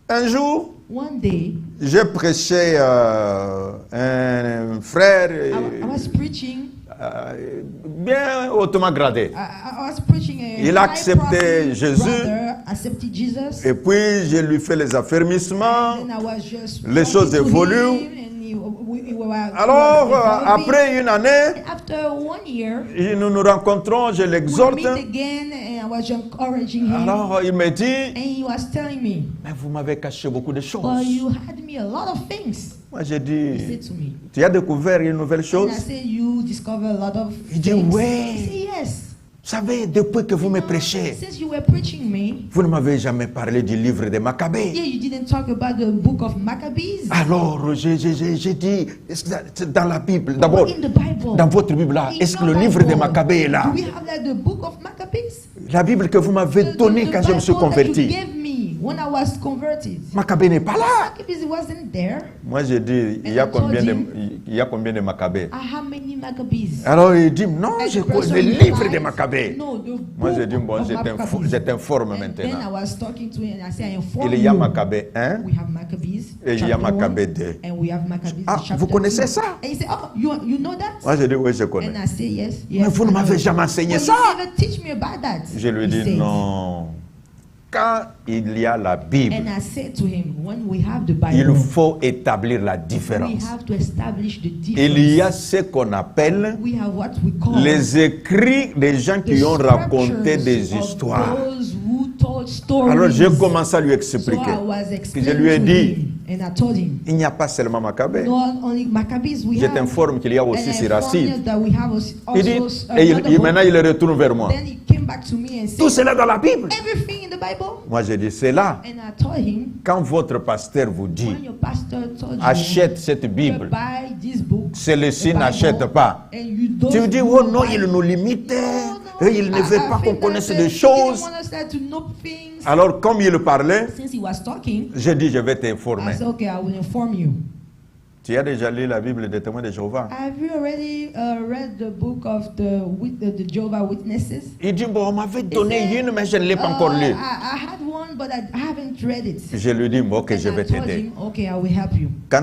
un jour, one day, j'ai prêché un frère I was preaching. bien hautement gradé. I was preaching a Il a accepté high-profile Jésus. brother, accepted Jesus. Et puis, je lui fais les affermissements. And then I was just Les choses talking to évoluent. him, and we were Alors, developing. après une année, And after 1 year, nous nous rencontrons, je we l'exhorte. meet again, and I was encouraging him. Alors, il me dit, And he was telling me, mais vous m'avez caché beaucoup de choses. "Well, you had me a lot of things." Moi, j'ai He dit, said to me. tu as découvert une nouvelle And chose? I said, "You discover a lot of Il dit, things." ouais. He said, "Yes." Vous savez, depuis que vous me prêchez, Since you were preaching me, vous ne m'avez jamais parlé du livre des Maccabées. yeah, you didn't talk about the book of Maccabees. Alors, j'ai dit, est-ce que c'est dans la Bible, d'abord, In the Bible. dans votre Bible là, In est-ce que your le livre Bible, des Maccabées est là? Do we have like the book of Maccabees? La Bible que vous m'avez donnée quand je me suis Bible that you converti. gave me when I was converted. Maccabée n'est pas là. Maccabees wasn't there. Moi, j'ai dit, il y a combien de Maccabées? How many Maccabees? Alors, il dit, non, And je the connais person le livre replied, des Maccabées. No, the Moi, book j'ai dit, bon, of Maccabees. je t'informe And then I maintenant. was talking to him and I said, I inform Il y a you. Maccabée 1 We have Maccabees. et il y a chapter Maccabée 1, 2. And we have Maccabees. Ah, chapter vous connaissez 2. ça? And he said, oh, you know that? Moi, j'ai dit, oui, je connais. And I say, yes. Mais vous ne I m'avez know. jamais enseigné But ça. you never teach me about that. Je lui ai He dit, said. non. Quand il y a la Bible, And I said to him, when we have the il Bible, faut établir la we différence. have to establish the Il y a difference. ce qu'on appelle We have what we call les écrits des gens the qui ont raconté scriptures des of histoires. those who told stories. Alors j'ai commencé à lui So expliquer. I was Je explaining lui ai to dit, him, and I told him, il n'y a pas seulement Maccabée. not only Maccabees we Je have, t'informe qu'il y a and aussi I informed Siracide. you that we have also Il dit, et another book. maintenant il retourne vers moi. Then he came back to me and Tout said, cela dans la Bible. everything in the Bible. Moi j'ai dit, c'est là. And I told him, Quand votre pasteur vous dit, when your pastor told achète cette you Bible, to buy this book, celui-ci the Bible, n'achète pas. and you don't Tu me dis, oh non, buy il it. nous limite. No, Et il ne veut pas qu'on think connaisse that, des he choses. didn't want us to know things. Alors, comme il parlait, Since he was talking, j'ai dit, je vais I t'informer. said, okay, I will inform you. Tu as déjà lu la Bible des témoins de Jéhovah? Have you already read the book of the Jehovah Witnesses? Il dit, bon, on m'avait donné une, mais je ne l'ai pas encore lue. I had one, but I haven't read it. Je lui dis, bon, ok, And je vais I told t'aider. him, okay, I will help you. Quand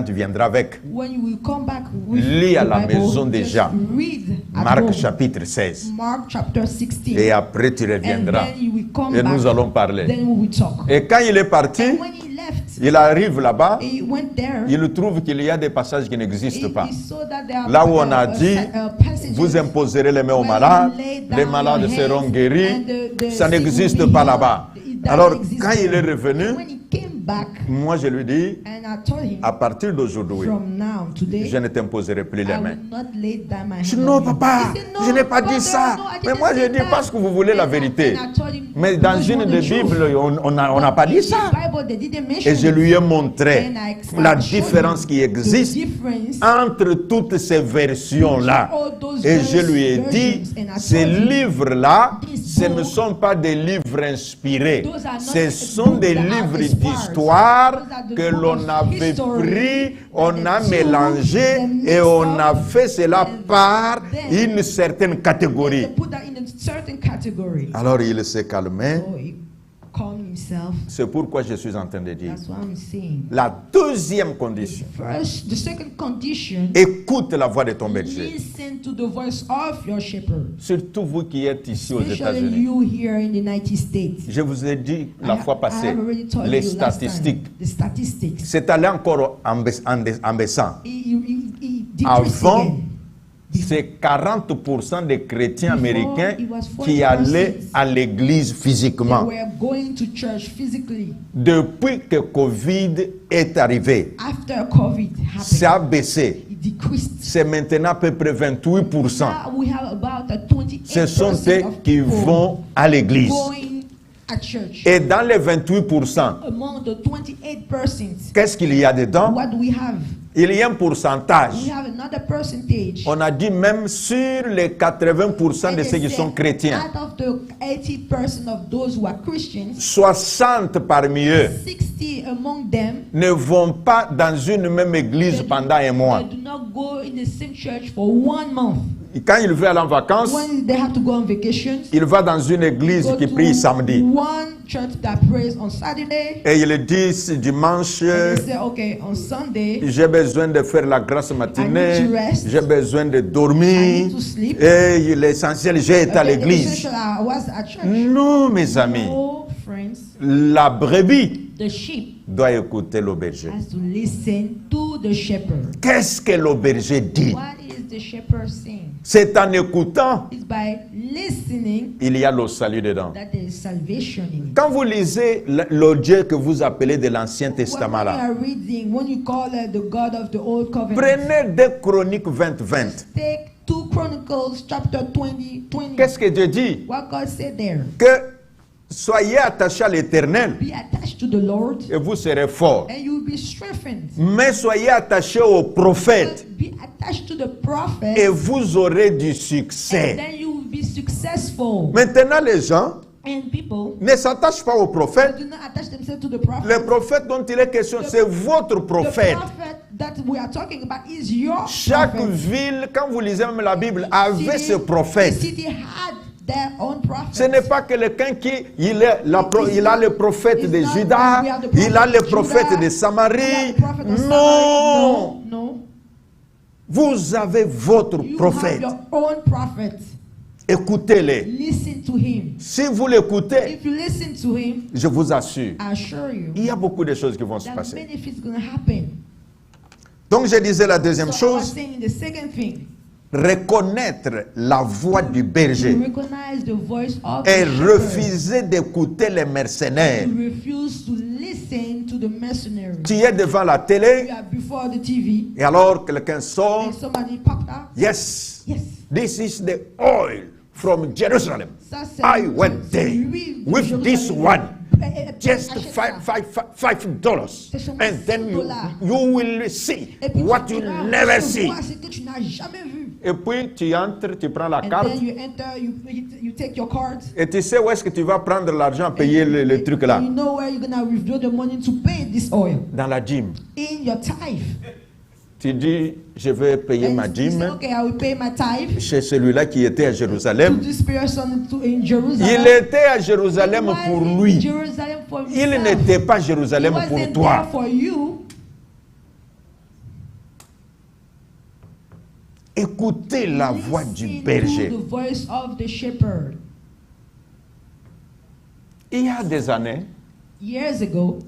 tu viendras avec, When you will come back with lis à the la Bible, maison des just gens. read at Marc home. chapitre 16. Mark chapter 16. Et après, tu And reviendras. then you will come Et back. nous allons parler. Then we will talk. Et quand il est parti, And when he left, il arrive là-bas, he went there. il trouve qu'il y a des passages qui n'existent pas. He saw that there are Là où on a dit, passages vous imposerez les mains aux where malades, you lay down les malades your seront hands guéris, and the ça sick will n'existe be pas healed. là-bas. It doesn't Alors, exist quand il est there. revenu, And when he came back, moi je lui dis, and I told him, à partir d'aujourd'hui, from now, today, je ne t'imposerai plus les I mains. will not lay down my Je hand dis, non, on you. papa, He said, no, je n'ai pas dit brother, ça. no, I Mais didn't moi, say je dis that. parce que vous voulez la And vérité. I told him, Mais dans because you une want des the truth. Bibles, on n'a pas dit In ça. the Bible, they didn't mention Et je it. lui ai montré And I la showed him différence qui the existe difference entre toutes ces versions-là. all those Et je lui ai versions. dit, And I ces told him, livres-là, this ce ne book, sont pas des livres inspirés. those are not Ce sont books des that are livres inspired. d'histoire Those are the que book l'on of avait history pris, on that a the mélangé Jews, et they on mixed a up, fait cela and par then une certaine catégorie. They put that in a certain category. Alors il s'est calmé. So he calmed himself. C'est pourquoi je suis en train de dire. That's what I'm saying. La deuxième condition, The second condition, écoute la voix de ton berger. listen to the voice of your shepherd. Surtout vous qui êtes ici aux Especially États-Unis. you here in the United States. Je vous ai dit la fois I passée, have already told les you last time, statistiques. the statistics. C'est allé encore en baissant. He decreased Avant, again. c'est 40% des chrétiens Before, américains it was 40%. qui allaient à l'église They physiquement. were going to church physically. Depuis que Covid est arrivé, After COVID ça happened, a baissé. it decreased. C'est maintenant à peu près 28%. Now we have about 28% Ce sont eux of qui people vont à l'église. going at church. Et dans les 28%, Among the 28%, qu'est-ce qu'il y a dedans? what do we have? Il y a un pourcentage. We have another percentage. On a dit même sur les 80% de And ceux they qui sont say, chrétiens, out of the 80% of those who are Christians, 60 parmi eux 60 among them, ne vont pas dans une même église pendant un mois. they do not go in the same church for 1 month. quand il veut aller en vacances, when they have to go on vacations, il va dans une église go qui to prie samedi. one church that prays on Saturday, Et il dit, ce dimanche, and they say, okay, on Sunday, j'ai besoin de faire la grâce matinée, I need to rest. j'ai besoin de I dormir, need to sleep. et l'essentiel, j'ai été à The l'église. essential, I was at church. Non, mes amis, No, friends, la brebis the sheep doit écouter l'auberger. has to listen to the shepherd. Qu'est-ce que l'auberger dit? What is the shepherd saying? C'est en écoutant, It's by listening il y a le salut dedans. that there is salvation in it. Quand vous lisez le Dieu que vous appelez de l'Ancien When Testament you là, are reading, when you call the God of the Old Covenant, prenez 2 Chroniques 20-20. take 2 Chronicles chapter 20. Qu'est-ce que Dieu dit? What God said there. Que soyez attachés à l'Éternel Be attached to the Lord et vous serez forts. and you will be strengthened. Mais soyez attachés aux prophètes Be attached to the prophet et vous aurez du and succès. then you will be successful. Maintenant, les gens And people ne s'attachent pas aux prophètes. do not attach themselves to the prophet. Le prophète dont il est question, c'est votre The prophète. prophet that we are talking about is your Chaque prophet. ville, quand vous lisez même la Bible, avait ce prophète. The city had their own prophet. Ce n'est pas quelqu'un qui il a le prophète de Juda, il a le prophète de Samarie. Non, No. vous avez votre You prophète. have your own prophet. Écoutez-le. Listen to him. Si vous l'écoutez, If you listen to him, je vous assure, I assure you il y a beaucoup de choses qui vont se that passer. benefits going to happen. Donc je disais la deuxième So I was chose, saying the second thing, reconnaître la voix du to berger recognize the voice of et the shepherd. refuser d'écouter les mercenaires. You refuse to listen to the mercenaries. Tu es devant la You télé are before the TV et alors quelqu'un sort. and somebody popped out. Yes, Yes. this is the oil from Jerusalem. Ça, c'est- I went there l'huile de with this Jérusalem. one. Just Achète ça. $5. C'est seulement And then $5. you will see Et puis what tu you vas never see. recevoir ce que tu n'as jamais vu. Et puis tu entres, tu prends la And carte then you enter, you take your card. et tu sais où est-ce que tu vas prendre l'argent, payer le truc là. You know where you're gonna withdraw the money to pay this oil. Dans la gym. In your tithe. Tu dis, je vais payer And ma you gym say, okay, I will pay my tithe chez celui-là qui était à to Jérusalem. this person in Jerusalem. Il était à Jérusalem He was pour in lui. Jerusalem for Il himself. n'était pas à He Jérusalem wasn't pour there toi. for you. Écoutez la voix du Listen berger. to the voice of the shepherd. Il y a des années, Years ago,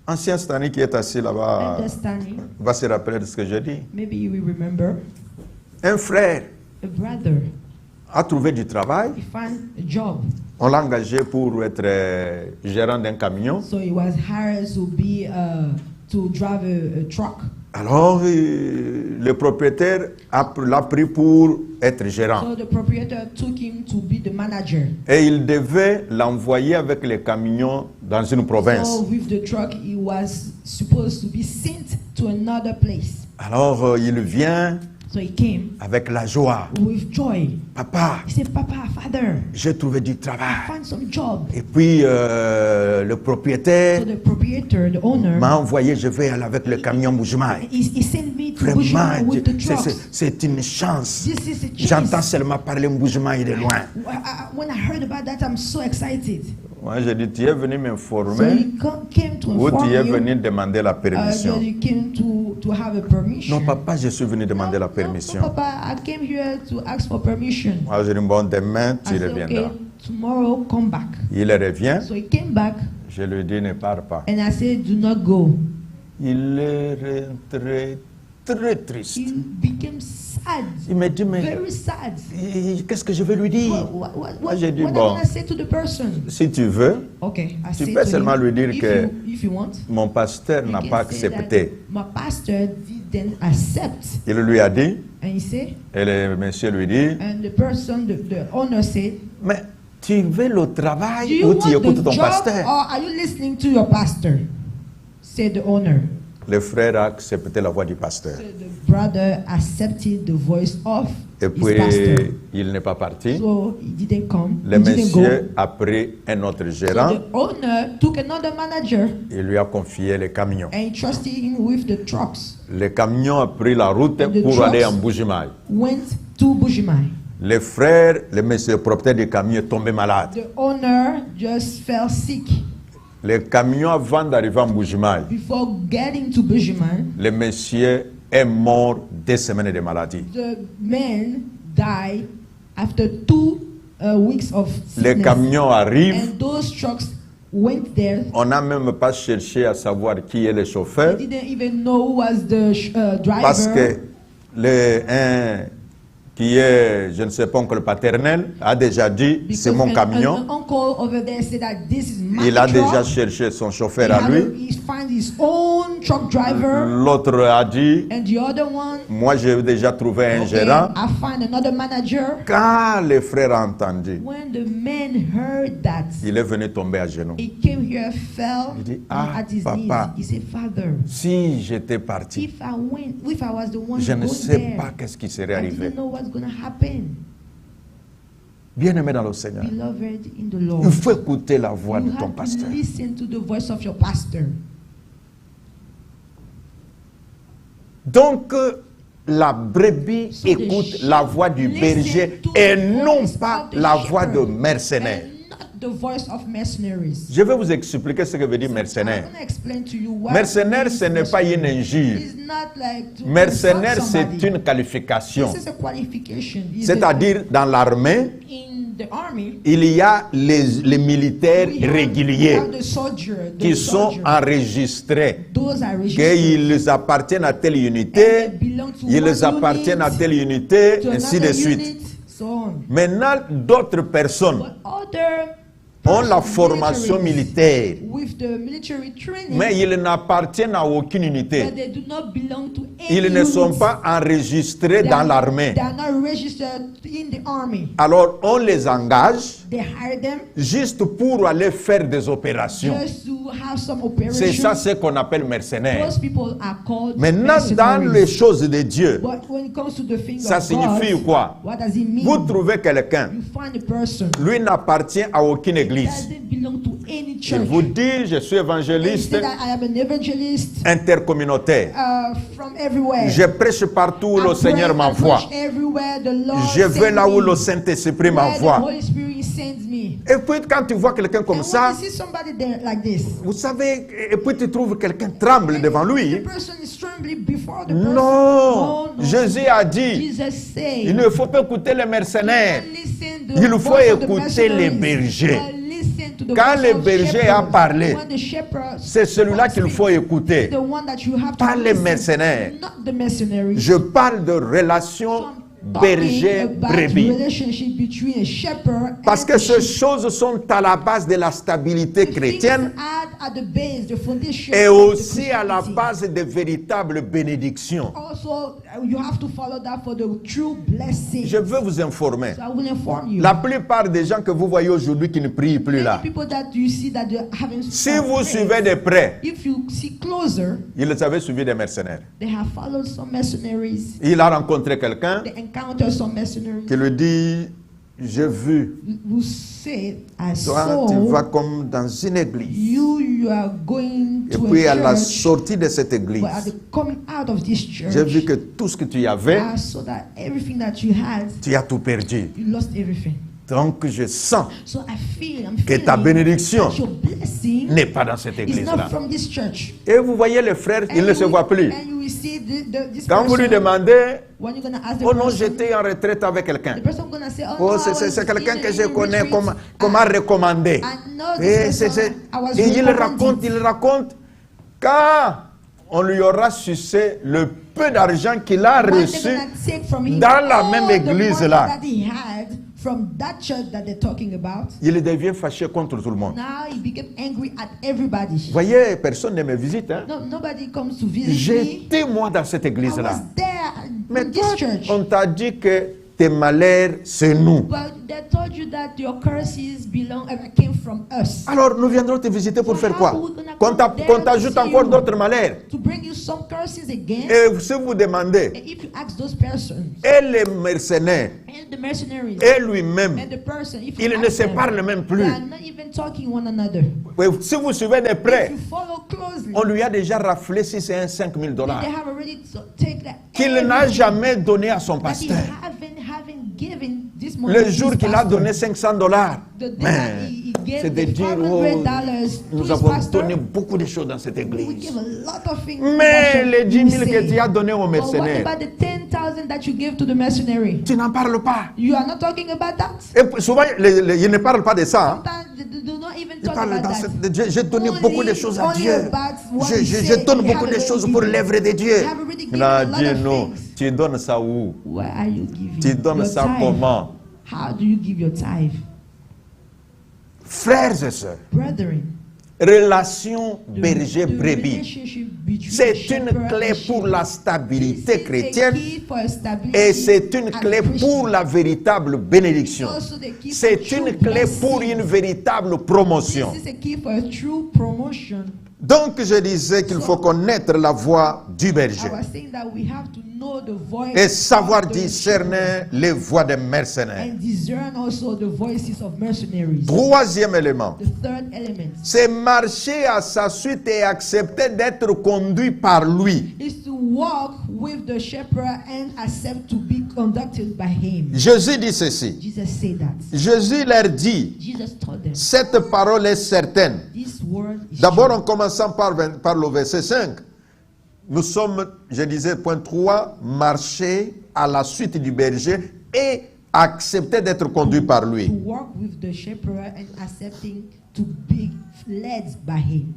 ancien Stani qui est assis là-bas understanding, va se rappeler de ce que je dis. maybe you will remember, Un frère a brother, a trouvé du travail. he found a job. On l'a engagé pour être gérant d'un camion. So he was hired to drive a truck. Alors, le propriétaire l'a pris pour être gérant. So the proprietor took him to be the manager. Et il devait l'envoyer avec les camions dans une province. So with the truck, he was supposed to be sent to another place. Alors, il vient So he came avec la joie. with joy. Papa, He said, Papa, Father, j'ai trouvé du I travail. found some job. Et puis, le propriétaire So the proprietor, the owner, m'a envoyé, je vais aller avec le camion Boujmaï. he sent me to Vraiment, Bushman with the trucks. c'est une chance. This is a chance. J'entends seulement parler Boujmaï de loin. When I heard about that, I'm so excited. Moi, j'ai dit, tu es venu So m'informer he came to ou inform tu es you. venu demander la permission? That you came to have a permission. Non, papa, je suis venu demander la No, permission. Papa, I came here to ask for permission. Moi, j'ai dit, bon, demain, tu I said, reviendras. okay, tomorrow come back. Il revient, So he came back, je lui dis, ne pars pas. and I said, do not go. Il est rentré très triste. He became sad, Il me dit, mais very sad. qu'est-ce que je vais lui dire? What j'ai dit, am I bon. gonna say to the person? Si tu veux, Okay, I tu said peux to seulement him, lui dire que if you want, mon pasteur you n'a can pas say that accepté. my pastor didn't accept. Il lui a dit, And he said, et le monsieur lui dit, and the person, the owner said, mais tu veux le do travail you ou tu want écoutes the ton job pasteur? or are you listening to your pastor? Said the owner. Le frère a accepté la voix du pasteur. So the brother accepted the voice of Et his puis, pastor. il n'est pas parti. So he didn't come. Le He didn't go. monsieur a pris un autre So gérant. the owner took another manager Il lui a confié les camions. and trusted him with the trucks. Le camion a pris la route And the pour trucks aller en Bujimaï. Went to Bujimai. Les frères, le monsieur propriétaire du camion est tombé malade. The owner just fell sick. Le camion, avant d'arriver à Mbujimaï, Before getting to Bujimai, le monsieur est mort 2 semaines de maladie. the man died after 2 weeks of Le sickness. camion arrive, And those trucks went there. on n'a même pas cherché à savoir qui est le chauffeur, They didn't even know who was the driver. parce que un qui est, je ne sais pas, oncle paternel, a déjà dit, c'est mon camion. An uncle over there said that this is my Il a truck. déjà cherché son chauffeur He à had lui. he find his own truck driver. L'autre a dit, And the other one, moi j'ai déjà trouvé un okay, gérant. I find another manager. Quand le frère a entendu, When the man heard that, il est venu tomber à genoux. he came here, fell Il dit, ah, at his papa. knees. He said, Father, Si j'étais parti, if I was the one je ne going sais there, pas qu'est-ce qui serait I arrivé. didn't know what's going to happen. Bien-aimé dans le Seigneur, Beloved in the Lord, il faut écouter la voix you de ton have to pasteur. listen to the voice of your pastor. Donc, la brebis So the écoute sheep la voix du listen berger to et the non voice pas of the la voix de shepherd, mercenaires. and not the voice of mercenaries. Je vais vous expliquer ce que veut dire I'm mercenaire. going to explain to you what Mercenaire, means ce n'est pas une mercenary. injure. It's not like to Mercenaire, insult c'est somebody. une qualification. This is a qualification. It's C'est-à-dire, dans l'armée, in the army, il y a les militaires we have réguliers the soldier, the qui sont soldier. enregistrés. Those are registered. Qu'ils appartiennent à telle And unité, they belong to ils one appartiennent à unit, telle unité, to ainsi another de suite. unit, so on. Maintenant, d'autres personnes But other ont la persons, formation militaire, with the military training, mais ils n'appartiennent à aucune unité. but they do not belong to any Ils ne sont unit. pas enregistrés They dans are- l'armée. They are not registered in the army. Alors, on les engage They hire them juste pour aller faire des opérations. just to have some C'est operations. ça ce qu'on appelle mercenaires. Those people are called Maintenant, dans les mercenaries. choses de Dieu, But when it comes to the things ça of signifie God, quoi? what does it mean? Vous trouvez quelqu'un, You find a person lui n'appartient à aucune église. doesn't belong to any Il church. vous dit, je suis They évangéliste say that I am an evangelist intercommunautaire. from everywhere. Je prêche partout où I le Seigneur pray, I m'envoie. preach everywhere the Lord Je vais sends là où me, le Saint-Esprit where the m'envoie. Holy Spirit sends me. Et puis quand tu vois quelqu'un comme And ça, when you see somebody there like this, vous savez, et puis tu trouves quelqu'un tremble devant the lui. person is trembling before the person. Non, No. Jésus a dit, Jesus said, il ne faut pas écouter les mercenaires. listen the Il faut voice of the écouter les mercenaries, bergers. but listen to the Quand voice le of berger shepherds. a parlé, When the shepherd c'est celui-là qu'il faut écouter. the one that you have to Pas les listen, mercenaires. not the mercenaries. Je parle de relation berger-brebis. Relationship between a shepherd Parce and que the ces sheep. choses sont à la base de la stabilité The chrétienne things at the base, the foundation et of the aussi à la Christianity. base de véritables bénédictions. Also, you have to follow that for the true blessing. Je veux vous informer. So I will inform you. La plupart des gens que vous voyez aujourd'hui qui ne prient plus Many là, people that you see that they're having si vous suivez de près, if you see closer, ils avaient suivi des mercenaires. they have followed some mercenaries. Il a rencontré quelqu'un They encounter some mercenaries qui lui dit, j'ai vu, who say, I toi tu saw vas comme dans une église. you are going Et to puis a à la church, sortie de cette église, but at the coming out of this church, j'ai vu que tout ce que tu y avais, I saw that everything that you had, tu as tout perdu. you lost everything. Donc je sens So I'm que feeling ta bénédiction that your blessing n'est pas dans cette is église-là. not from this church. Et vous voyez les frères, ils ne se voient plus. And you will see this Quand vous lui person, demandez, when you're gonna ask the oh non, person, j'étais en retraite avec quelqu'un. the person gonna say, Oh, no, c'est quelqu'un que je connais, qu'on m'a recommandé. I know Et, this person, I was et il recommended. raconte, quand on lui aura sucé le peu d'argent qu'il a What they're reçu gonna take from him, dans la all même the église money là, that he had from that church that they're talking about, il devient fâché contre tout le monde. now he became angry at everybody. Vous voyez, personne ne me visite. Hein? No, nobody comes to visit me. J'étais moi dans cette I église-là. was there Mais in toi, this church. on t'a dit que tes malheurs, c'est nous. But they told you that your curses came from us. Alors, nous viendrons te visiter pour So faire how quoi? are we gonna Qu'on come there qu'on to t'ajoute see encore you? d'autres malheurs. To bring you some curses again. Et si vous demandez, And if you ask those persons et les mercenaires, and the mercenaries et lui-même, and the person, if you ils ne ask se them, parlent même plus. they are not even talking one another. Si vous suivez de près, If you follow closely, on lui a déjà raflé si c'est $5 000 they have already taken qu'il n'a jamais donné à son that he pasteur. haven't month, Le this jour qu'il a pastor, donné $500, the day that mais he gave c'est de the dire, oh, $500 to nous his avons pastor, donné beaucoup de choses dans cette we église. give a lot of things. Mais les 10 000 You que tu say, as donné aux but what mercenaires, about the 10,000 that you gave to the mercenary? tu n'en parles pas. You are not talking about that. Et souvent, ils ne parlent pas de ça. Hein. Sometimes they do not even Ils talk parlent about dans that. j'ai donné Only- beaucoup de choses à only Dieu. about what we Je say donne we beaucoup have de already choses pour given. l'œuvre de Dieu. We have already given Non, a lot Dieu of non. things. Tu donnes ça où? Where are you giving Tu donnes your ça tithe? comment? How do you give your tithe? Frères et sœurs, Brethren, relation the berger-brebis. relationship between C'est shepherd une clé and pour sheep. la This stabilité is the chrétienne key for stability et c'est une as clé Christian. pour la véritable bénédiction. Also the key for C'est true une clé pour blessing. une véritable promotion. This is a key for a true promotion. Donc je disais qu'il faut connaître la voix du I berger was saying that we have to know the voice et savoir of the discerner shepherd les voix des mercenaires. and discern also the voices of mercenaries. Troisième élément, The third element c'est marcher à sa suite et accepter d'être conduit par lui. is to walk with the shepherd and accept to be conducted by him. Jésus dit ceci. Jesus said that. Jésus leur dit, Jesus told them, cette parole est certaine. this word is D'abord, true. en commençant par le verset 5, nous sommes, je disais, point 3, marcher à la suite du berger et accepter d'être conduit par To lui. walk with the shepherd and accepting to be led by him.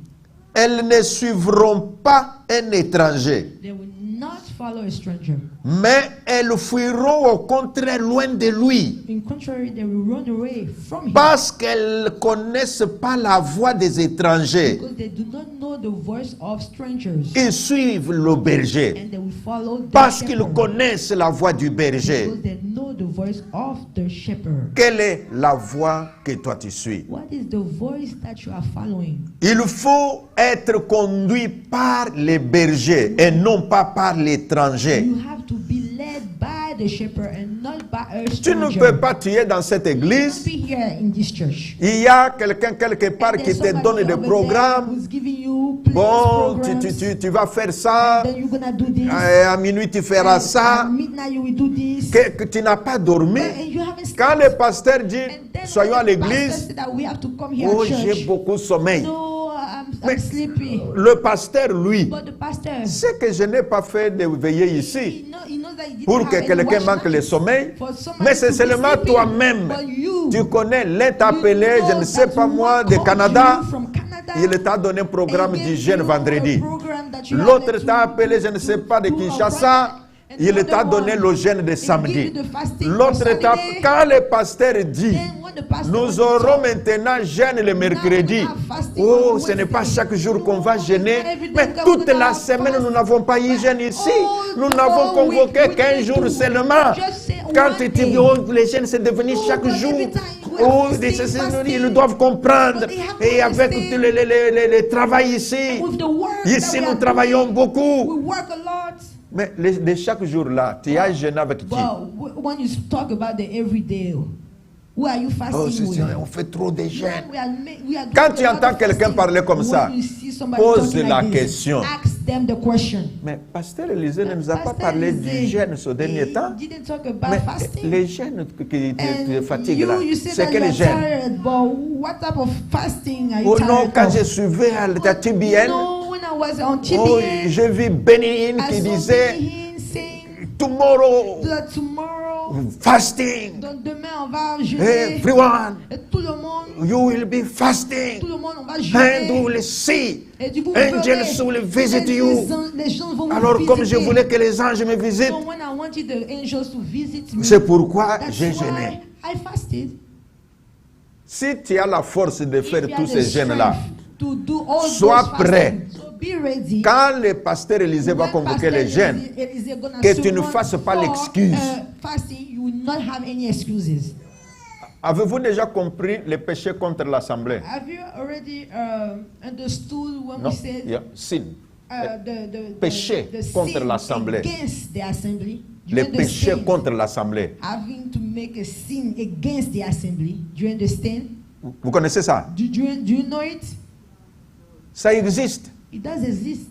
Elles ne suivront pas un étranger, They will not follow a stranger. mais elles fuiront au contraire loin de lui, In contrary, they will run away from him parce qu'elles ne connaissent pas la voix des étrangers. because they do not know the voice of strangers. Ils suivent le berger, And they will follow the parce qu'ils shepherd connaissent la voix du berger. because they know the voice of the shepherd. Quelle est la voix que toi tu suis? What is the voice that you are following? Il faut être conduit par les bergers et non pas par l'étranger. You have to be led by the shepherd and not by a Tu ne stranger. peux pas tuer dans cette You église. must be here in this church. Il y a quelqu'un quelque part And qui there's te somebody donne des over there programmes. who's giving you plays, Bon, programs, tu vas faire ça. then you're gonna do this. À minuit, tu feras And ça. at midnight you will do this. Que tu n'as pas dormi. And you haven't Quand slept. le pasteur dit, And then soyons à when the pastor l'église, said that we have to come here oh, at j'ai church. beaucoup de sommeil. No, Mais I'm sleepy. le pasteur, lui, But the pastor, c'est que je n'ai pas fait de veiller ici he knows that he didn't pour have que any quelqu'un watchman manque le sommeil. for somebody Mais c'est to be seulement sleeping. toi-même. But you, Tu connais, il t'a you appelé, je know ne sais that pas one moi, de called Canada. you from Canada, Il t'a donné un programme and du gave jeûne you vendredi. a program that you L'autre have t'a to appelé, je ne sais pas, de do on Kinshasa. Friday. And Il the t'a other donné one, le jeûne de he samedi. give you the fasting for L'autre t'a... Saturday. Quand le pasteur dit, Then when the pastor nous wants to aurons talk, maintenant jeûne le mercredi. Oh, ce n'est pas chaque jour qu'on va jeûner. Mais toute la semaine, nous n'avons pas eu jeûne ici. Nous n'avons convoqué qu'un jour seulement. Quand tu dis, oh, les jeûnes, c'est devenu chaque jour. Oh, ils doivent comprendre. Et avec tout le travail ici, with the word ici that we nous are travaillons doing, beaucoup. we work a lot. Mais de chaque jour là, tu as jeûné avec qui? But when you talk about the everyday, who are you Oh, fasting with? on fait trop de jeûnes. We are Quand doing tu a lot entends of quelqu'un fasting. parler comme ça, When you see somebody pose talking la like this, question. ask them the question. Mais Pasteur Élisée ne nous a pas Pastor parlé du Elisée, jeûne ce dernier he temps. didn't talk about Mais fasting. les jeûnes qui te And fatiguent là, you say c'est that quel you're jeûne? tired, but what type of fasting are you Oh non, tired quand of? je suivais à la TBN, No, when I was on TBN, oh, j'ai vu Benin I qui saw disait Benny Hinn saying tomorrow that tomorrow, fasting, donc demain on va jeûner. everyone, Et tout le monde, you will be fasting, tout le monde on va and jeûner. will see. Et du coup, Angels will visit you. Les gens vont Alors vous comme je visiter. voulais que les anges me visitent, So when I wanted the angels to visit me, c'est pourquoi that's j'ai why jeûné. I fasted. Si tu as la force de faire If you tous have the ces jeûnes-là, strength to do all sois those prêt. fasting, so be ready. quand le pasteur Élisée va When convoquer Pastor les jeunes, Elisée gonna que tu ne summon fasses pas for, l'excuse. Fasting, you will not have any excuses. avez-vous déjà compris le péché contre l'assemblée? Have you already understood when Non, we said yeah, sin. the péché the contre sin l'assemblée. against the assembly? Do you Le péché understand? contre l'assemblée. Having to make a sin against the assembly. Do you understand? Vous connaissez ça? Do you know it? Ça existe. It does exist.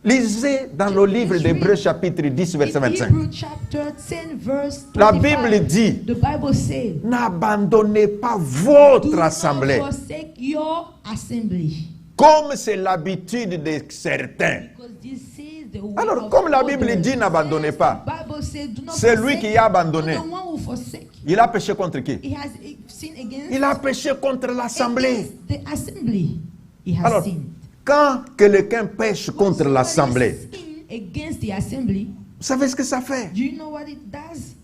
Lisez dans le livre d'Hébreux chapitre 10, verset In 25. Hebrew chapter 10 verse 25, La Bible dit, the Bible says, n'abandonnez pas do votre not assemblée, forsake your assembly. comme c'est l'habitude de certains. Because this is the way Alors, of comme la others. Bible dit, n'abandonnez pas. The Bible says, do not C'est lui forsake, qui a abandonné. the one who forsake. Il a péché contre qui? He has sinned against, Il a péché contre l'assemblée. against the assembly. He has Alors, sinned. quand quelqu'un pêche When contre somebody l'assemblée, sin against the assembly, vous savez ce que ça fait? do you know what it does?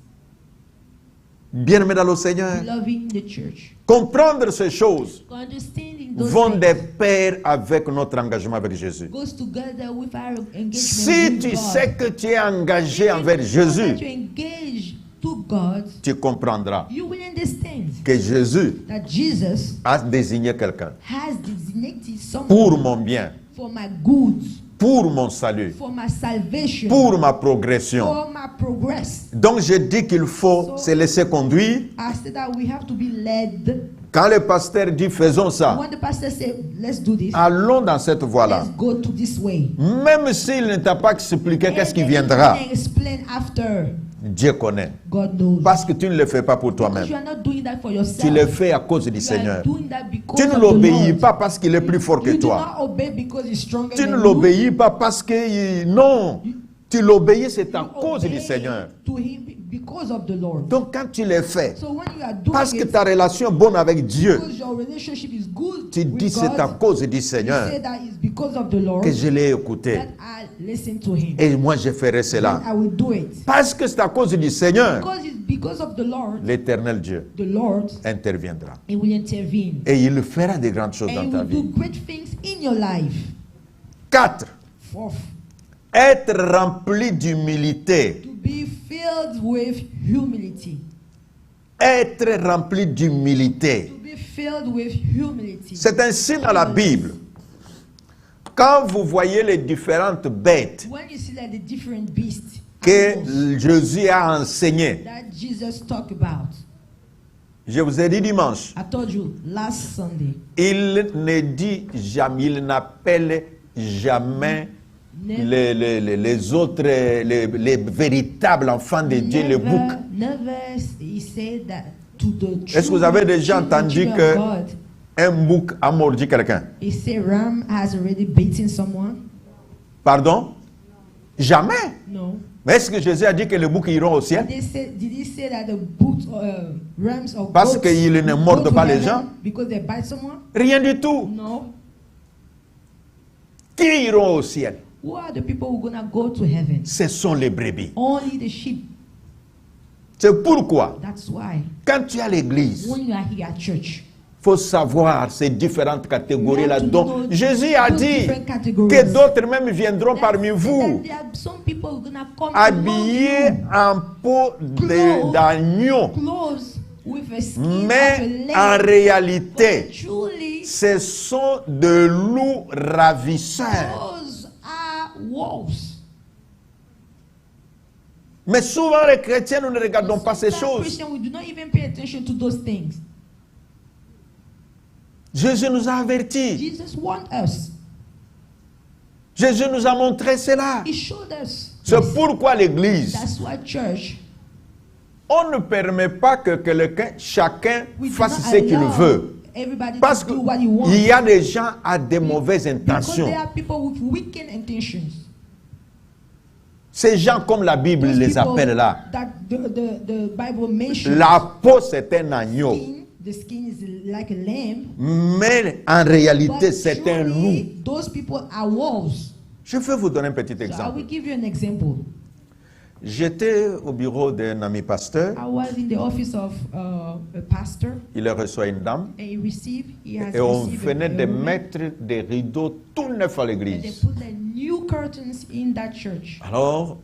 Bien-aimés dans le Seigneur, Loving the church. comprendre ces choses Understanding those vont things de pair avec notre engagement avec Jésus. goes together with our engagement Si with tu God. sais que tu es engagé If envers you know Jésus, that you engage to God, tu comprendras you will understand que Jésus that Jesus a désigné quelqu'un has designated someone pour mon bien, for my goods, pour mon salut, for my salvation, pour ma progression. for my progress. Donc je dis qu'il faut se laisser conduire. I said that we have to be led. Quand le pasteur dit faisons ça, When the pastor said, let's do this, allons dans cette voie-là. let's go to this way. Même s'il ne t'a pas expliqué qu'est-ce qui And viendra, then explain after. Dieu connaît. God knows. Parce que tu ne le fais pas pour Because toi-même. you are not doing that for yourself. Tu le fais à cause du You are Seigneur. doing that because Tu ne of the l'obéis Lord. pas parce qu'il est plus fort que You do toi. not obey because he's stronger Tu ne than you. l'obéis pas parce que... Non. Tu l'obéis, c'est à cause Obey du Seigneur. to him because of the Lord. Donc quand tu le fais, So when you are doing parce que it, ta relation est bonne avec Dieu, because your relationship is good tu with dis c'est à God, cause du you Seigneur say that it's because of the Lord que je l'ai écouté. that I listen to him. Et moi je ferai cela. I will do it. Parce que c'est à cause du Seigneur, Because it's because of the Lord, l'Éternel Dieu the Lord, interviendra. he will intervene. Et il fera de grandes choses And dans he ta will do vie. great things in your life. 4. Fourth, Être rempli d'humilité. to be filled with humility. Être rempli d'humilité. To be filled with humility. C'est ainsi dans la Bible. Quand vous voyez les différentes bêtes When you see like the different beasts que animals Jésus a enseignées, that Jesus talked about, je vous ai dit dimanche, I told you last Sunday, il ne dit jamais, il n'appelle jamais les autres, les véritables enfants de Dieu, les boucs. never he said that to the true, Est-ce que vous avez déjà children entendu of que God. un bouc a mordu quelqu'un? He said ram has already beaten someone? Pardon? Jamais. No. Mais est-ce que Jésus a dit que les boucs iront au ciel? Did he say that the boot, rams or Parce goats qu'ils ne go mordent to pas les heaven gens? because they bite someone? Rien du tout. No. Qui iront au ciel? Who are the people who are gonna go to heaven? Ce sont les brebis. Only the sheep. C'est pourquoi, That's why quand tu es à l'église, when you are here at church, il faut savoir ces différentes catégories-là. You have to Donc, know Jésus a those dit different categories. que d'autres même viendront that- parmi vous, that there are some people who are gonna come habillés among en peau d'agneau. you, clothes with a skin Mais of a en lamb. réalité, But truly, ce sont de loups ravisseurs. those are wolves. Mais souvent, les chrétiens, nous ne regardons pas ces Sometimes choses. Christians, we do not even pay attention to those things. Jésus nous a avertis. Jesus warned us. Jésus nous a montré cela. He showed us. C'est Yes. pourquoi l'Église, That's why church, on ne permet pas que quelqu'un, chacun we do fasse not ce qu'il allow veut. everybody Parce to do what he wants. qu'il y a des gens à des mauvaises Because intentions. there are people with wicked intentions. Ces gens, comme la Bible Those les people appelle là, that the Bible mentions. la peau c'est un agneau, The skin is like a lamb. mais en réalité But c'est un loup. truly, those people are wolves. Je vais vous donner un petit So I exemple. will give you an example. J'étais au bureau d'un ami pasteur, I was in the office of a pastor, il reçoit une dame, and he has et on received venait de a woman, mettre des rideaux tout neufs à and they l'église. put the new curtains in that church. Alors,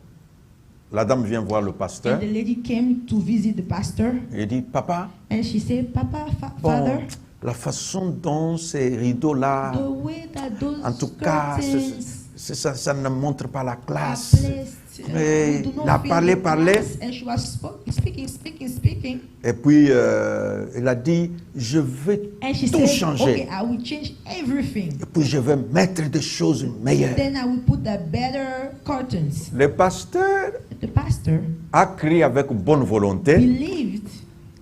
la dame vient voir le pasteur, And the lady came to visit the pastor, et dit, papa, and she said, Papa, bon, Father, la façon dont ces rideaux-là, the way that those en tout cas, curtains ça ne montre pas la classe. Mais il a parlé. And she was speaking. Et puis, il a dit, je vais And she tout said, changer. okay, I will change everything. Et puis, je vais mettre des choses meilleures. Then I will put the better curtains. Le pasteur The pastor a crié avec bonne volonté believed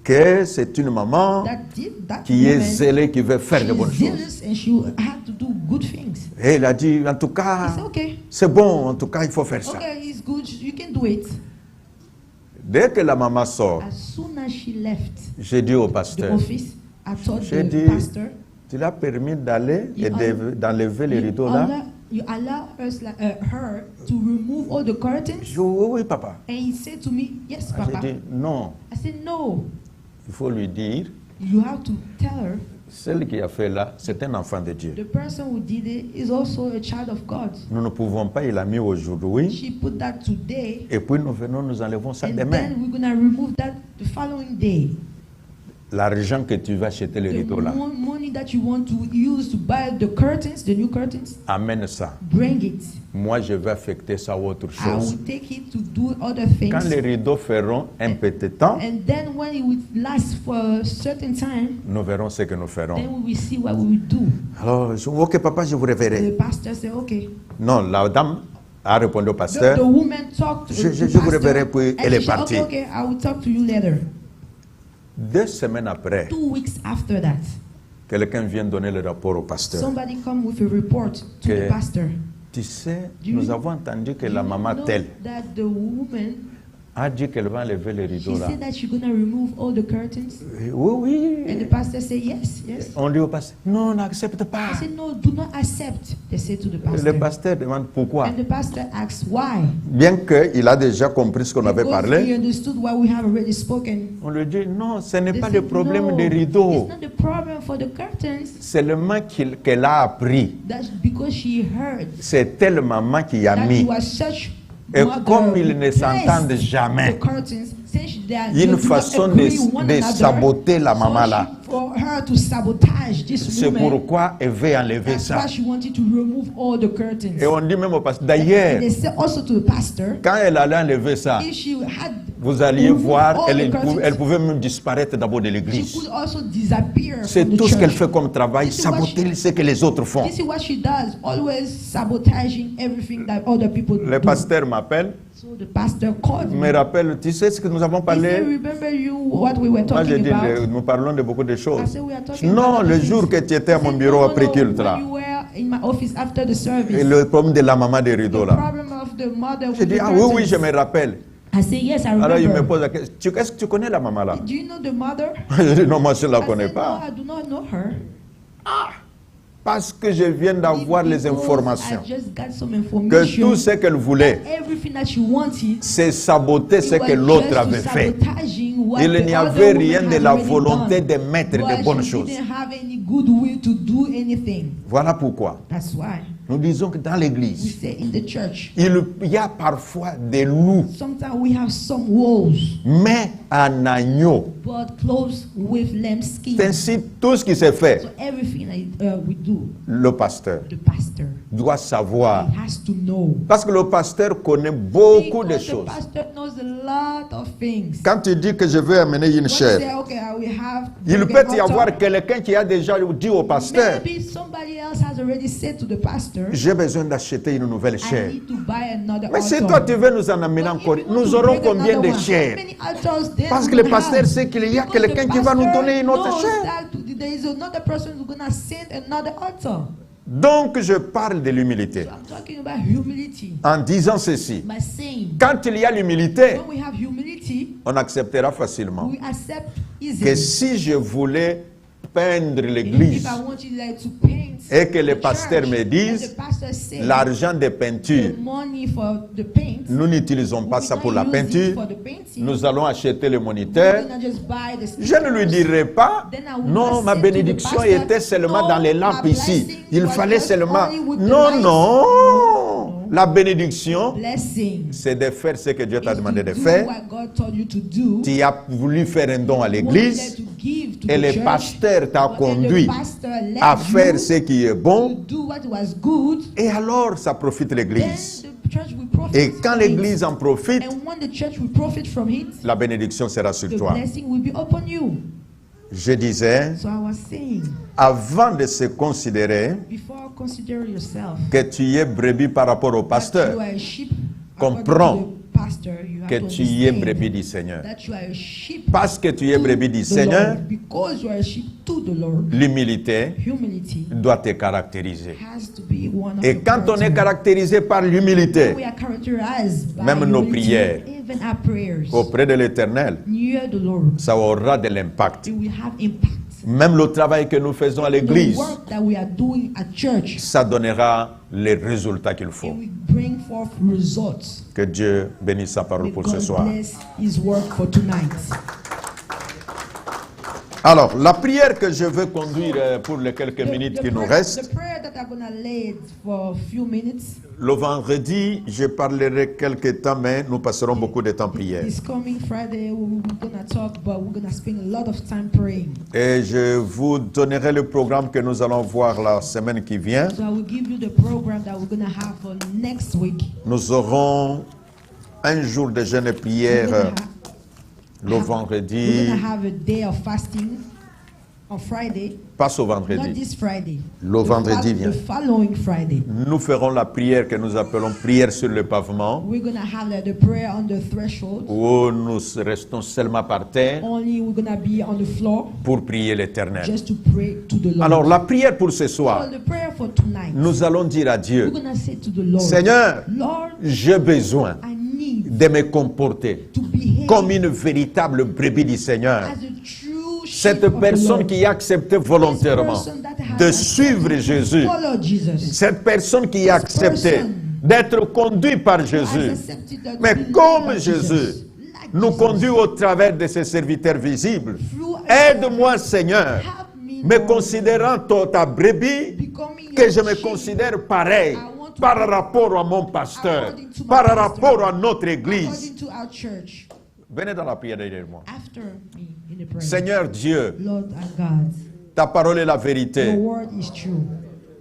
que c'est une maman that qui est woman, zélée, qui veut faire de bonnes she's choses. zealous and she had to do good things. Et il a dit, en tout He cas, said, okay, c'est bon, en tout cas, il faut faire ça. okay, it's good, you can do it. Dès que la maman sort, As soon as she left j'ai dit au the pasteur, office, I told j'ai the dit, pastor, tu l'as permis d'aller et d'enlever les you rideaux là? allow her to remove all the curtains? Je dis, oui, oui, papa. And he said to me, yes, J'ai Papa. dit, non, I said, no, il faut lui dire, you have to tell her celle qui a fait là, c'est un enfant de Dieu. the person who did it is also a child of God. Nous ne pouvons pas, il a mis aujourd'hui, She put that today, et puis nous venons, nous enlevons ça and demain. then we're going to remove that the following day. L'argent que tu vas acheter les The rideaux là, money that you want to use to buy the curtains, the new curtains, amène ça. bring it. Moi, je vais affecter ça à autre I chose. will take it to do other things. Quand les rideaux feront un petit temps, And then when it will last for a certain time, nous verrons ce que nous ferons. then we will see what we will do. Alors, je dis, ok, papa, je vous The reverrai. pastor said, okay. Non, la dame a répondu au pasteur, The woman talked to Je the vous pastor, reverrai, puis and elle est she said, partie. okay, I will talk to you later. 2 semaines après, 2 weeks after that, quelqu'un vient donner le rapport au pasteur. somebody come with a report to Que- the pastor. Tu sais, Do you- nous avons entendu que Do la you maman know telle that the woman, a dit qu'elle va enlever les she rideaux là. said that she's going to remove all the curtains? Oui, And the oui. pastor said, yes, yes. On dit au pasteur, non, n'accepte pas. I said, no, do not accept. They said to the Le pastor. pasteur demande pourquoi. And the pastor asked why. Bien qu'il a déjà compris ce qu'on avait Because he parlé, understood what we have already spoken. on lui dit, non, ce n'est They pas said, le problème no, des rideaux. it's not the problem for the curtains. Seulement qu'elle a appris. That's because she heard C'est telle maman qui a that mis. you are such Et mother comme ils ne placed s'entendent jamais, the curtains, since they are- il y a they une do not façon agree de one another, saboter la so maman là. for her to sabotage this C'est woman, pourquoi elle veut enlever that's ça. why she wanted to remove all the curtains. Et on dit même au pasteur, d'ailleurs, They said also to the pastor, quand elle allait enlever ça, if she had vous alliez removed voir, all the elle curtains, pouvait même disparaître d'abord de she l'église. could also disappear C'est from the tout ce qu'elle church. fait comme travail, This is what saboter ce que les autres font. This is what she does, always sabotaging everything that other people Le do. pasteur m'appelle, So the pastor called me me. rappelle, tu sais ce que nous avons He said, parlé? remember you what we were Moi j'ai talking dit, about? nous parlons de beaucoup de I choses. said, we are talking Non, about le other jour things. que tu étais à He mon said, bureau no, après no, culte when là, you were in my office after the service. et le problème de la maman des rideaux The là. problem of the mother J'ai with dit, the ah oui, oui, je curtains. me rappelle. I said, yes, I Alors il me remember. pose la question, est-ce que tu connais la maman là? Do you know the mother? Je dis, non, moi je ne la I connais said, pas. no, I do not know her. Parce que je viens d'avoir les Because informations. I just got some Que information. tout ce qu'elle voulait, Everything that she wanted, c'est saboter ce it que was l'autre just avait to fait. sabotaging what Il the n'y other avait woman rien de had la already volonté done. de mettre But de bonnes she choses. didn't have any goodwill to do anything. Voilà pourquoi That's why nous disons que dans we l'église, say in the church, il y a parfois des loups, sometimes we have some wolves, mais en agneau. but clothes with lamb skin. C'est ainsi tout ce qui s'est fait. So everything we do, Le pasteur the pastor doit savoir. he has to know. Parce que le pasteur connaît beaucoup de Because the choses. pastor knows a lot of things. Quand tu dis que je veux amener une When you chair, say, okay, I will have il bring peut an y avoir altar, quelqu'un qui a déjà dit au pasteur, maybe somebody else has already said to the pastor, j'ai besoin d'acheter une nouvelle I chair. need to buy another Mais si altar. toi tu veux nous en amener But if encore, you want nous to aurons bring combien another de one, chairs? how many altars then Parce we que le will pasteur have? sait qu'il y a Because quelqu'un the qui va nous pastor donner une autre knows chair. that there is another person who's going to send another altar. Donc je parle de l'humilité So I'm talking about humility. en disant ceci. By saying, Quand il y a l'humilité, when we have humility, on acceptera facilement we accept que easily. si je voulais peindre l'église If I want you like to paint et que le the pasteur church, me and dise the pastor say, l'argent de peinture, the money for the paint, nous n'utilisons pas we ça will pour not la use it peinture, for the painting. nous allons acheter le We're moniteur. gonna just buy the Je ne lui stickers. dirai pas, Then I will non, not ma say to the bénédiction pastor, était seulement no, dans les my lampes ici. blessing Il was fallait just seulement... only with the Non, lights. non. La bénédiction, Blessing. c'est de faire ce que Dieu t'a Is demandé to de do faire. what God told you to do. Tu as voulu faire un don à Wanted l'église to give to et the le church, pasteur t'a and the conduit pastor led à you faire ce qui est to bon. do what was good. Et alors, ça profite Then l'église. the church will profit Et quand from l'église it. en profite, And when the church will profit from it, la bénédiction sera sur the toi. blessing will be upon you. Je disais, So I was saying, avant de se considérer before consider yourself que tu es brebis par rapport au that you pasteur, are a sheep, comprends according to the pastor, you have que to tu es understand brebis du Seigneur. that you are a sheep Parce que tu es to brebis du the Seigneur, Lord. Because you are a sheep to the Lord, l'humilité humility doit te caractériser. has to be one of Et the quand on est character. caractérisé par l'humilité We are characterized by Même nos humility, prières. even our prayers, auprès de l'Éternel, near the Lord, ça aura de l'impact. it will have impact. Même le travail que nous faisons à The l'église, work that we are doing at church, ça donnera les résultats qu'il it faut. will bring forth results. Que Dieu bénisse sa parole May pour God ce soir. bless His work for tonight. Alors, la prière que je veux conduire pour les quelques minutes qui nous the restent, prayer that I'm gonna lead for a few minutes. le vendredi, je parlerai quelques temps, mais nous passerons beaucoup de temps en prière. This coming Friday, we're gonna talk, but we're gonna spend a lot of time praying. Et je vous donnerai le programme que nous allons voir la semaine qui vient. So I will give you the program that we're gonna have for next week. Nous aurons un jour de jeûne et We're prière gonna le we're vendredi, gonna have a day of fasting on Friday, pas au not vendredi. this Friday. Le vendredi vient. The following Friday. Nous ferons la prière que nous appelons prière sur le pavement, We're gonna have the prayer on the threshold. où nous restons seulement par terre Only we're gonna be on the floor pour prier l'Éternel. just to pray to the Lord. Alors, la prière pour ce So soir, the prayer for tonight, nous allons dire à Dieu, we're gonna say to the Lord, Seigneur, Lord, j'ai besoin I need de me comporter to behave comme une véritable brebis du Seigneur. as a true sheep Cette of the personne Lord. qui a accepté volontairement This person that has de accepted suivre to Jésus, follow Jesus. cette personne qui a accepté person d'être conduit par Has Jésus, accepted that mais we comme love Jésus Jesus, like nous Jesus. conduit au travers de ses serviteurs visibles, Through aide-moi Seigneur, help me Lord, considérant ta brebis, becoming que your je me sheep. considère pareil I want to par be rapport à mon pasteur, according to my par pastor, rapport à notre église. according to our church. Venez dans la prière derrière moi. After me in the prayer. Seigneur Dieu, Lord our God, ta parole est la your vérité. word is true.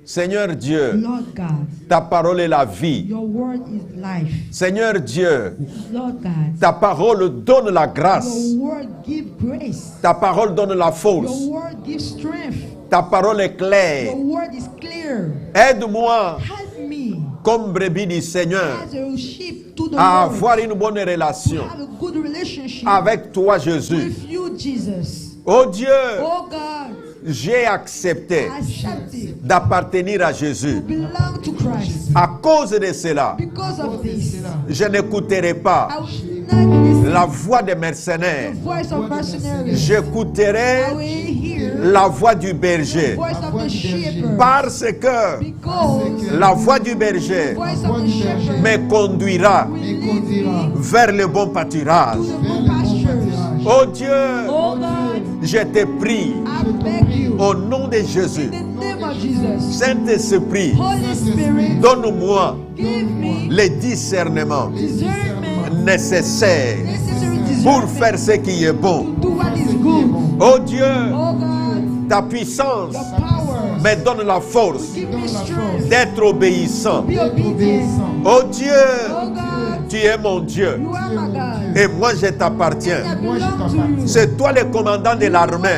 Seigneur Dieu, Lord God, ta parole est la vie. your word is life. Seigneur Dieu, Lord God, ta parole donne la grâce. your word give grace. Ta parole donne la force. Your word gives strength. Ta parole est claire. Your word is clear. Aide-moi, Help me comme brebis du Seigneur, as a sheep to the à Lord. avoir une bonne relation Have a good relationship avec toi, Jésus. with you, Jesus. Oh Dieu, Oh God, j'ai accepté accept it. d'appartenir à Jésus. Belong to Christ. À cause de cela, Because of this, je n'écouterai pas I will not listen la voix des to mercenaires. the voice of mercenaries. I J'écouterai will hear la voix du the berger. voice of the shepherd. Parce que Because la voix du the berger voice of the shepherd me conduira will lead me vers le bon pâturage. to the good pastures. Oh Dieu, Oh God, je te prie I beg you, au nom de Jésus. in the name of Jesus, Saint-Esprit, Holy Spirit, donne-moi give me les discernements discernment, nécessaires necessary pour discernment faire ce qui est bon. to do what is good. Oh Dieu, Oh God, ta puissance your power, me donne la force give me strength, d'être obéissant. be obedient. Oh Dieu, Oh God, tu es mon Dieu you are my God. et moi je t'appartiens. I belong to you. C'est toi le commandant de l'armée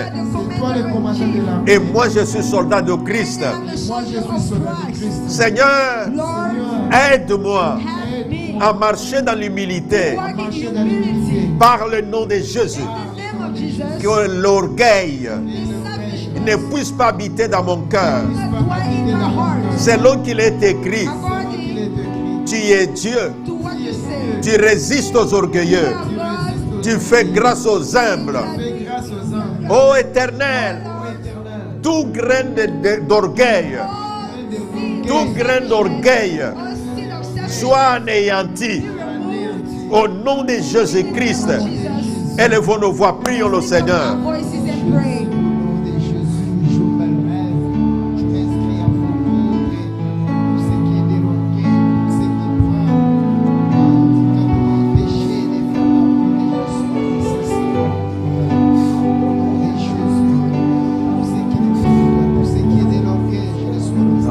Toi le commandant de l'armée. et moi je suis soldat de Christ. I'm the Moi je soldier suis of soldat de Christ. Christ. Seigneur, Lord, aide-moi help me à marcher dans l'humilité walk in Marcher dans humility. l'humilité. par le nom de Jésus. In the name of Jesus, Que l'orgueil selfishness ne puisse pas habiter dans mon cœur. not dwell in my heart. Selon qu'il est écrit, Il According est écrit. tu es Dieu, to what you say. tu résistes aux orgueilleux, You are God. tu fais grâce aux humbles. Fais grâce aux hommes. Ô Éternel, Ô Éternel, tout grain d'orgueil, tout grain d'orgueil soit anéanti au nom de Jésus-Christ. Élevons nos voix, prions le Seigneur. Voices and pray. au nom de Jésus, je m'élève, je m'inscris à votre œuvre. Tout ce qui est de l'orgueil, tout ce qui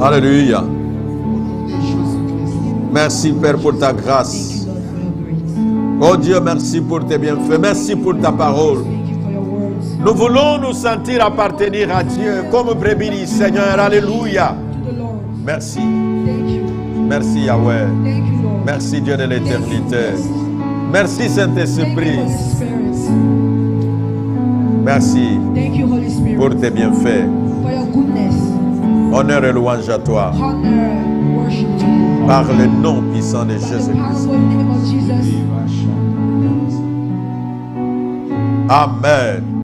Alléluia. Au nom de Jésus-Christ. Merci Père pour ta Thank grâce. you, Lord, for your grace. Oh Dieu, merci pour tes bienfaits. Merci pour ta parole. Thank you for your words. Nous voulons nous sentir appartenir à Dieu comme brebis, Seigneur. Alléluia. To the Lord. Merci. Thank you. Merci Yahweh. Thank you, Lord. Merci Dieu de l'éternité. Merci Thank you, Saint-Esprit. Holy Spirit. Merci Thank you, Holy Spirit, pour tes bienfaits. for your goodness. Honneur et louange à toi. Honor, worship to you. Par le nom puissant de By the Jésus-Christ. powerful name of Jesus. Amen.